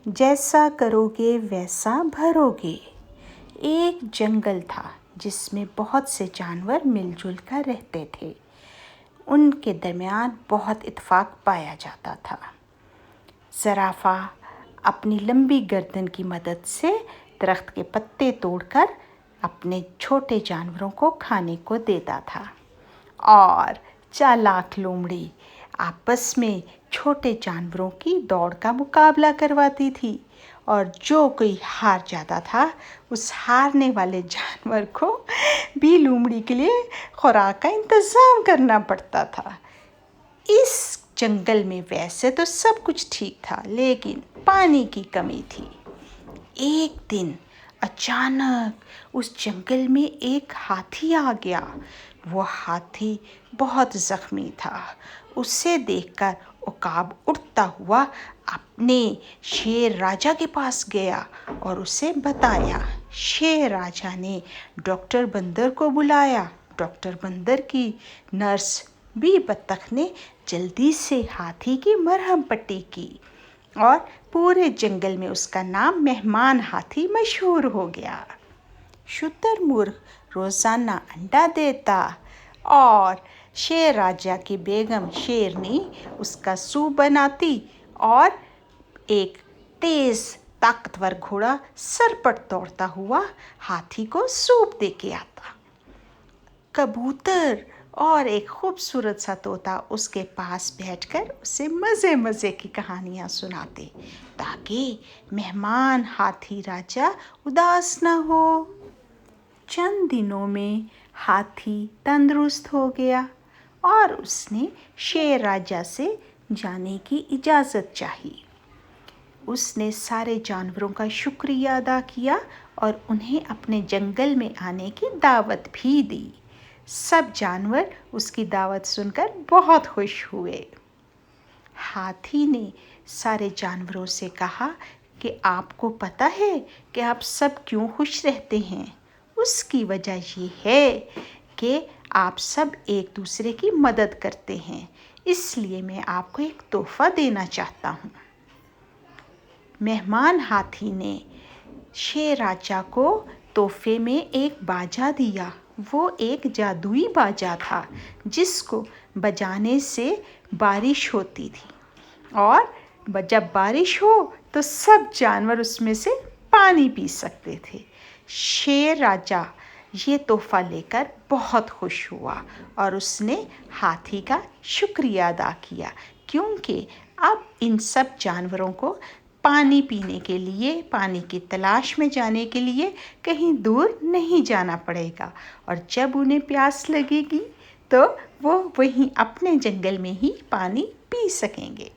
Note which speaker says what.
Speaker 1: जैसा करोगे वैसा भरोगे। एक जंगल था जिसमें बहुत से जानवर मिलजुल कर रहते थे। उनके दरमियान बहुत इत्तेफाक पाया जाता था। ज़राफ़ा अपनी लंबी गर्दन की मदद से दरख्त के पत्ते तोड़कर अपने छोटे जानवरों को खाने को देता था और चालाक लोमड़ी आपस में छोटे जानवरों की दौड़ का मुकाबला करवाती थी और जो कोई हार जाता था उस हारने वाले जानवर को भी लोमड़ी के लिए खुराक का इंतज़ाम करना पड़ता था। इस जंगल में वैसे तो सब कुछ ठीक था, लेकिन पानी की कमी थी। एक दिन अचानक उस जंगल में एक हाथी आ गया। वो हाथी बहुत ज़ख्मी था। उसे देखकर उकाब उड़ता हुआ अपने शेर राजा के पास गया और उसे बताया। शेर राजा ने डॉक्टर बंदर को बुलाया। डॉक्टर बंदर की नर्स बी बत्तख ने जल्दी से हाथी की मरहम पट्टी की और पूरे जंगल में उसका नाम मेहमान हाथी मशहूर हो गया। शुतुरमुर्ग रोज़ाना अंडा देता और शेर राजा की बेगम शेरनी उसका सूप बनाती और एक तेज़ ताकतवर घोड़ा सर पर दौड़ता हुआ हाथी को सूप दे के आता। कबूतर और एक खूबसूरत सा तोता उसके पास बैठकर उसे मज़े मज़े की कहानियाँ सुनाते ताकि मेहमान हाथी राजा उदास न हो। चंद दिनों में हाथी तंदुरुस्त हो गया और उसने शेर राजा से जाने की इजाज़त चाही। उसने सारे जानवरों का शुक्रिया अदा किया और उन्हें अपने जंगल में आने की दावत भी दी। सब जानवर उसकी दावत सुनकर बहुत खुश हुए। हाथी ने सारे जानवरों से कहा कि आपको पता है कि आप सब क्यों खुश रहते हैं? उसकी वजह ये है कि आप सब एक दूसरे की मदद करते हैं, इसलिए मैं आपको एक तोहफ़ा देना चाहता हूँ। मेहमान हाथी ने शेर राजा को तोहफे में एक बाजा दिया। वो एक जादुई बाजा था जिसको बजाने से बारिश होती थी और जब बारिश हो तो सब जानवर उसमें से पानी पी सकते थे। शेर राजा ये तोहफ़ा लेकर बहुत खुश हुआ और उसने हाथी का शुक्रिया अदा किया, क्योंकि अब इन सब जानवरों को पानी पीने के लिए, पानी की तलाश में जाने के लिए कहीं दूर नहीं जाना पड़ेगा और जब उन्हें प्यास लगेगी तो वो वहीं अपने जंगल में ही पानी पी सकेंगे।